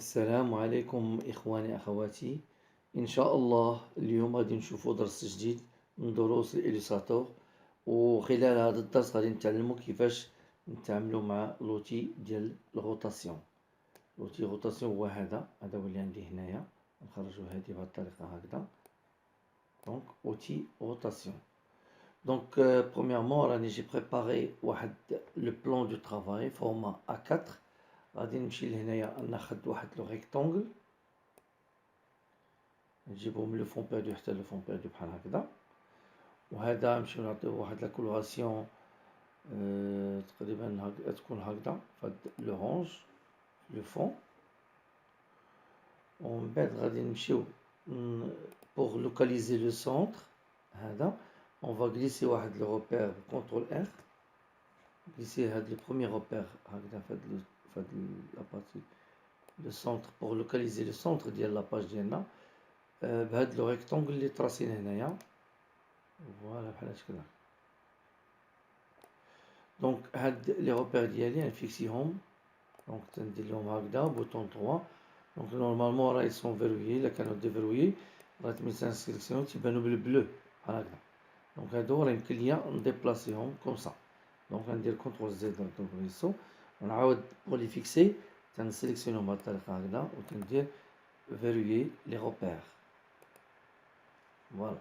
السلام عليكم إخواني أخواتي. إن شاء الله اليوم غادي نشوفوا درس جديد من دروس الإليستراتور، وخلال هذا الدرس غادي نتعلموا كيفاش نتعاملوا مع لوتي ديال الغوتاسيون. لوتي غوتاسيون هو هذا هو اللي عندي هنايا، نخرجوا هذه بهذه الطريقة هكذا. دونك اوتي غوتاسيون. دونك premièrement راني جي بريباري واحد لو بلان دو ترافاي فورما A4. غادي نمشي لهنايا ناخد واحد لو ريكتونغل، نجيبو من لو فون بيردو حتى لو فون بيردو بحال هكذا، وهذا نمشيو نعطيوه واحد لا كولوراسيون تقريبا تكون هكذا فهاد لورانج لو فون. ومن بعد غادي نمشيو بوغ لوكاليزي لو سونتر هذا اون فا غليسي واحد لو روبير كونترول ار، غليسي هاد لو بروميير روبير هكذا فهاد لا بارتي لو سونتر بوغ لوكاليزي لو سونتر ديال لاباج ديالنا بهاد لو ريكتونغل اللي تراسين هنايا. فوالا بحال هكذا. دونك هاد لي روبير ديالي نفيكسيهم، دونك تندير لهم هكذا بوطون 3. دونك نورمالمون راه يسون فيرويي، الا كانوا ديفيرويي راه تميسان سيليكسيون تيبانو بالبلو بحال هكذا. دونك هادو راه يمكن ليا نديبلاسيهم كوم سا. دونك غندير كونترول زد ونطبقيسو ونعاود بور لي فيكسي تنسيليكسيونهم بهاد الطريقه هكذا وتندير فيرويي لي روبير. فوالا.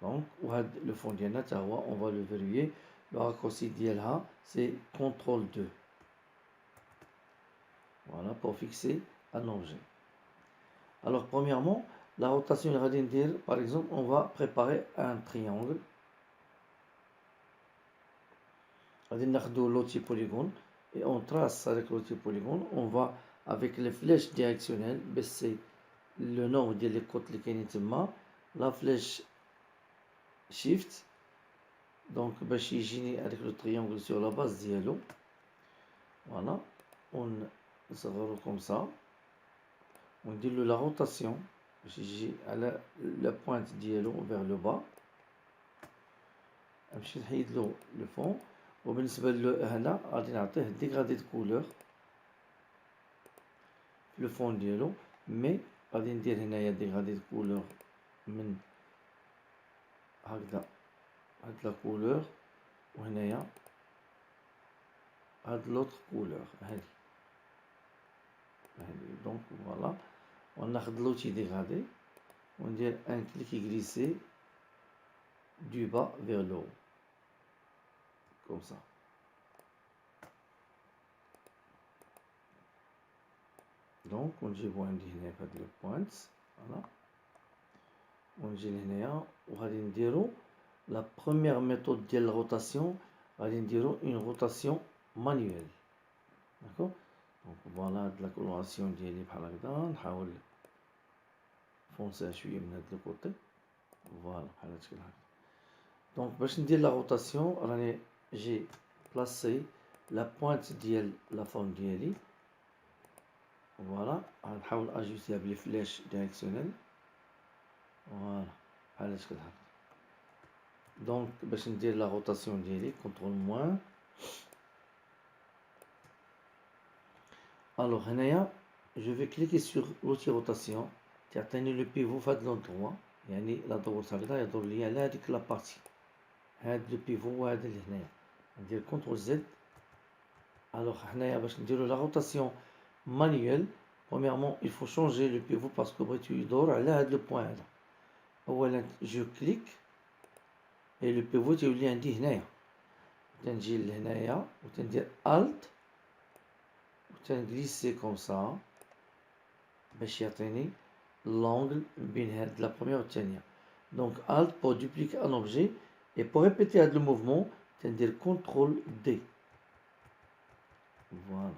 دونك وهاد لو فون ديالنا تا هو اون فا لو فيرويي. لو راكورسي ديالها سي كونترول 2. Voilà, pour fixer un objet. Alors, premièrement, la rotation, par exemple, on va préparer un triangle. On va l'outil polygone et on trace avec l'outil polygone. On va, avec les flèches directionnelles, baisser le nombre de côtes la flèche shift. Donc, je avec le triangle sur la base dialogue. Voilà. On نصغرو comme ça. On dit la rotation. J'ai à la pointe ديالو vers le bas. نمشي نحيد له le fond. وبالنسبة هنا غادي نعطيه ديغرادي دو كولور في لو فون ديالو، مي غادي ندير هنايا ديغرادي دو كولور من هكذا هاد لا كولور، وهنايا هاد لوطر كولور هادي. دونك فوالا وناخد لوتي ديغرادي وندير ان كليك غليسي du bas vers le haut comme ça. Donc ونجيبو عندي هنا فهاد لو بوينت فوالا، ونجي لهنايا وغادي نديرو لا بروميير ميثود ديال الروتاسيون، غادي نديرو اون روتاسيون مانيوال. داكوغ. دونك فوالا هاد لا كولوراسيون ديالي بحال هكذا، نحاول نفونسيها شويه من هاد لو كوتي. فوالا بحال هادشكل هكا. دونك باش ندير لا روتاسيون راني جي بلاسي لا بوينت ديال لا فورم ديالي. فوالا غنحاول اجوستيها بلي فلاش ديريكسيونيل. فوالا بحال هادشكل هكا. دونك باش ندير لا روتاسيون ديالي كونترول موان. الوغ هنايا جو في كليكي سور لوتي روتاسيون، تعطيني لو بيفو فهاد لوندروا، يعني لا دورت هكذا يدور ليا على هاديك لابارتي، هاد لو بيفو هو هذا اللي هنايا. ندير كونترول زد. الوغ هنايا باش نديرو لا روتاسيون مانيوال، premièrement il faut changer le pivot parce que بغيتو يدور على هاد لو بوين هذا. اولا جو كليك اي لو بيفو تيولي عندي هنايا، تنجي لهنايا وتندير الت وتنغليسي كوم سا باش يعطيني لونغل بين هاد لا بروميير و الثانيه. دونك الت بور دوبليكي ان اوبجي اي بور ريبيتي هاد لو موفمون تندير كونترول دي. فوالا.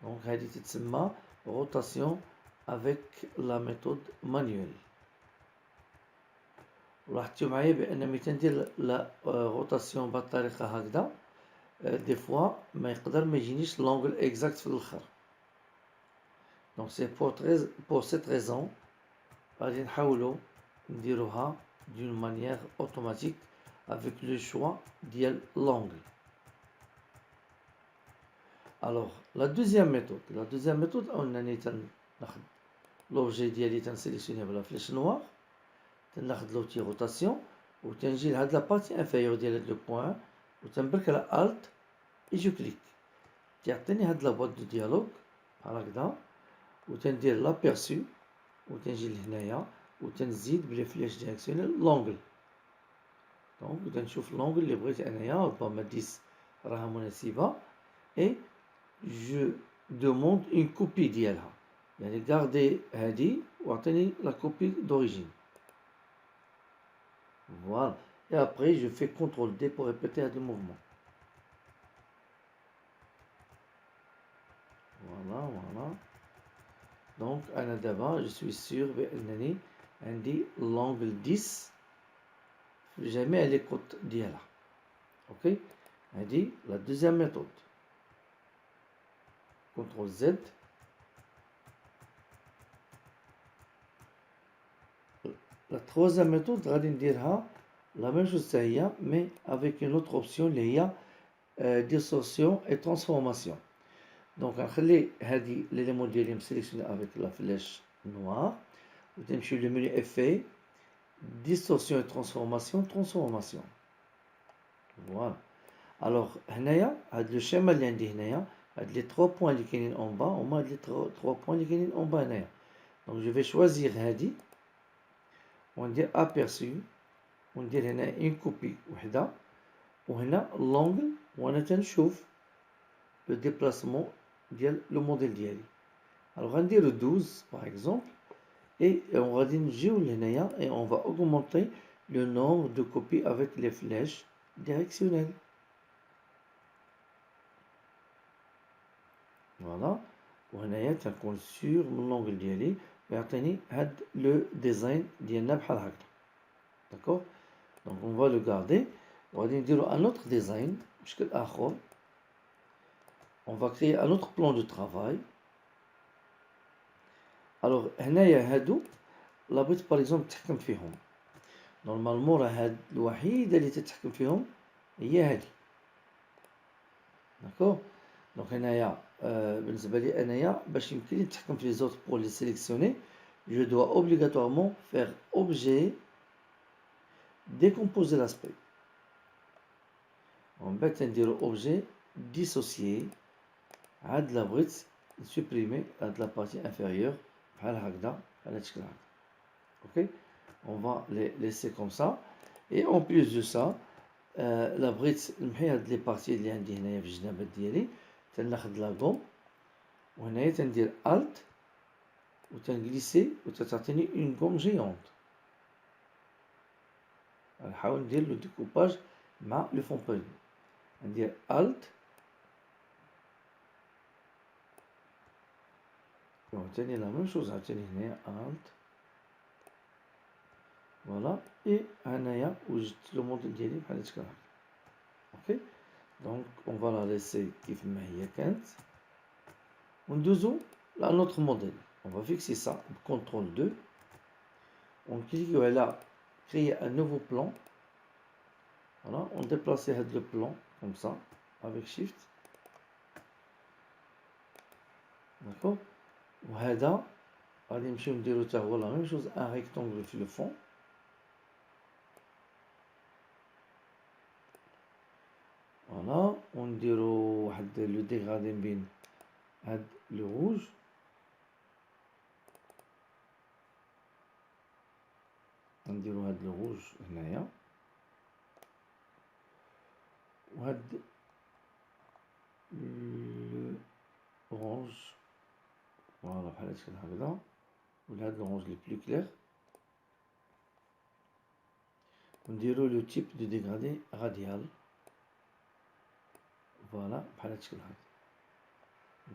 دونك هادي تتسمى روتاسيون افيك لا ميثود مانيوال. لاحظتوا معايا بان ملي تندير لا روتاسيون بهاد الطريقه هكذا دي فوا ما يقدر ما يجينيش لونغل اكزاكت في الاخر. دونك سي بور سيت ريزون غادي نحاولو نديروها دون مانيير اوتوماتيك افيك لو شوا ديال لونغل. Alors, la deuxième méthode, أنني l'objet ديالي تنسيليكسيونيه بلا فليش نوار تناخد لوتي روتاسيون وتنجي لهاد لابارتي انفيريور ديال هاد لو بوين وتنبرك على الت اي جو كليك تيعطيني هاد لابواط دو ديالوج بحال هكدا وتندير لابيرسو وتنجي لهنايا وتنزيد بلي فليش ديريكسيونيل لونغل دونك تنشوف لونغل اللي بغيت انايا ربما 10 راها مناسبه اي جو دوموند اون كوبي ديالها يعني غاردي هادي واعطيني لا كوبي دوريجين voilà et après je fais CTRL D pour répéter le mouvement voilà donc انا دابا je suis sûr بانني عندي l'angle 10 في جميع لي كوت ديالها اوكي هادي لا دوزيام ميثود CTRL Z la troisième méthode غادي نديرها la même chose حتى هي mais avec une autre option اللي هي distorsion et transformation donc غنخلي هادي ليليمون ديالي مسيليكسيوني avec la flèche noire وتنمشي لو menu effet distorsion et transformation voilà alors هنايا هاد لو شيما اللي عندي هنايا هاد لي 3 بوين اللي كاينين اون با هما هاد لي 3 بوين اللي كاينين اون با هنايا donc je vais choisir هادي وندير aperçu وندير هنا اون كوبي وحده وهنا لونغل وانا تنشوف لو ديبلاسمون ديال لو موديل ديالي alors غنديرو 12 par exemple et on غادي نجيو لهنايا et on va augmenter le nombre de copies avec les flèches directionnelles voilà وهنايا تنكون سور من لونغل ديالي ويعطيني هاد لو ديزاين ديالنا بحال هكا داكوغ دونك on va le garder وغادي نديرو ان autre ديزاين بشكل اخر on va créer un autre plan de travail alors هنايا هادو لا بغيت باغ اكزومبل تحكم فيهم نورمالمون راه هاد الوحيده اللي تتحكم فيهم هي هادي داكوغ دونك هنايا بالنسبه لي انايا باش يمكن لي نتحكم في لي زوت بور لي سيليكسيوني je dois obligatoirement faire objet décomposer l'aspect ومن بعد تنديرو objet dissocier عاد لا بغيت نسوبريمي هاد لا بارتي انفيريور بحال هكذا على الشكل هكذا اوكي on va les laisser comme ça et en plus de ça لا بغيت نمحي هاد لي بارتي اللي عندي هنايا في الجنابات ديالي تناخد لا غوم وهنايا تندير الت وتنغليسي وتعطيني اون غوم جيونت نحاول ندير لو ديكوباج مع لو فون بوين ندير الت وعاوتاني لا ميم شوز عاوتاني هنايا الت فوالا اي هنايا وجدت لو موديل ديالي بحال هادشكل هكا اوكي دونك اون فا لا ليسي كيف ما هي كانت وندوزو لا نوتر موديل on va fixer ça CTRL 2 on clique على créer un nouveau plan voilà on déplace هاد le plan comme ça avec shift d'accord وهذا غادي نمشيو نديرو حتى هو لا ميم شوز ان ريكتونغل في لو فون فوالا ونديرو واحد لو ديغرادي بين هاد لو روج نديرو هاد لو روج هنايا وهاد لو اورانج فوالا بحال هادشكل هكذا وهاد لورانج لي بلو كلير ونديرو لو تيب دو ديغرادي راديال فوالا بحال هادشكل هكذا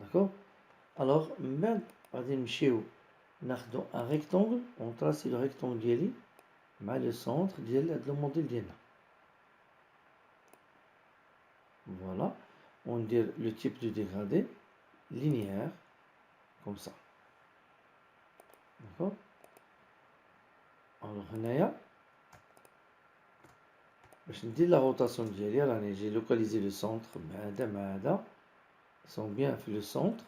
داكوغ الوغ من بعد غادي نمشيو ناخدو ان ريكتونغل اون تراسي لو ريكتونغل ديالي مع لو سونتر ديال هاد لو موديل ديالنا فوالا وندير لو تيب دو ديغرادي linéaire comme ça d'accord alors هنايا باش ندير لا روتاسيون ديالي راني جي لوكاليزي لو سونتر مع هذا مع هذا sont bien في لو سونتر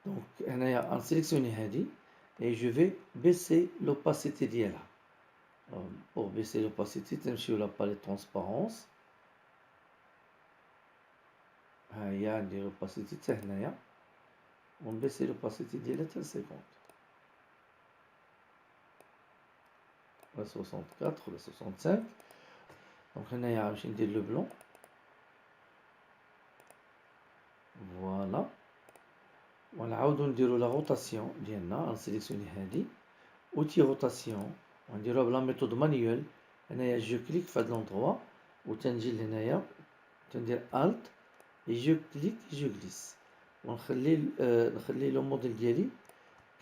دونك هنايا نسيليكسيوني هادي et je vais baisser l'opacité ديالها. pour baisser l'opacité تنمشيو لا palette transparence. ها هي عندي l'opacité حتى هنايا ونبيسي l'opacité ديالها حتى 50 ولا 64 ولا 65. دونك هنايا غنمشي ندير لو بلون. فوالا ونعاودو نديرو لا روتاسيون ديالنا. غنسيليكسيوني هادي اوتي روتاسيون ونديروها بلا ميثود مانيوال. هنايا جو كليك في هاد لوندروا وتنجي لهنايا تندير الت اي جو كليك جو غليس نخلي لو موديل ديالي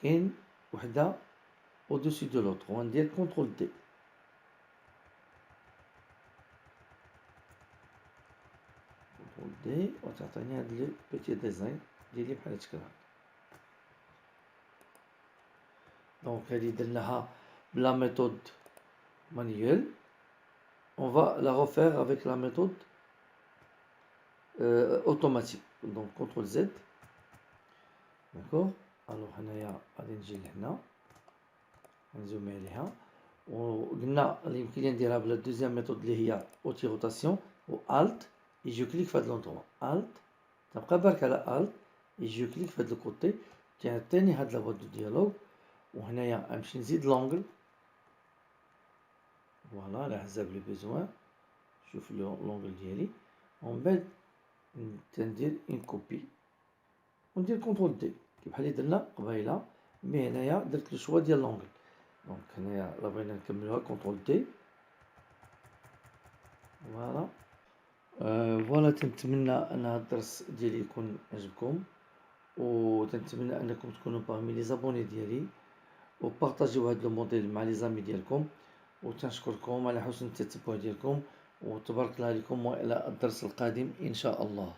كاين وحده او دوسي دو لوطر وندير كونترول دي. كونترول دي وتعطيني هاد لي بيتي ديزاين ديالي بحال هادشكل. دونك هادي درناها بلا méthode manuelle. On va la refaire avec la méthode automatique. Donc CTRL Z. D'accord. alors هنايا غادي نجي لهنا نزومي عليها وقلنا اللي يمكن لي نديرها بلا دوزيام ميثود اللي هي اوتي روتاسيون و الت اي جو كليك في هاد لونطروا. الت تبقى بارك على الت اي جو كليك في هاد الكوتي تعطيني هاد لا بوط دو ديالوغ. وهنايا غنمشي نزيد لونغل. فوالا على حساب لي بيزوان. شوف لونغل ديالي ومن بعد تندير ان كوبي وندير كونترول دي بحال اللي درنا قبيله. مي هنايا درت لو شوا ديال لونغل. دونك هنايا الا بغينا نكملوها كونترول دي. فوالا فوالا تنتمنى ان هاد الدرس ديالي يكون عجبكم وتنتمنى انكم تكونوا باغمي لي زابوني ديالي وبارطاجيو هاد لو موديل مع لي زامي ديالكم. وتنشكركم على حسن التتبع ديالكم وتبارك الله عليكم والى الدرس القادم ان شاء الله.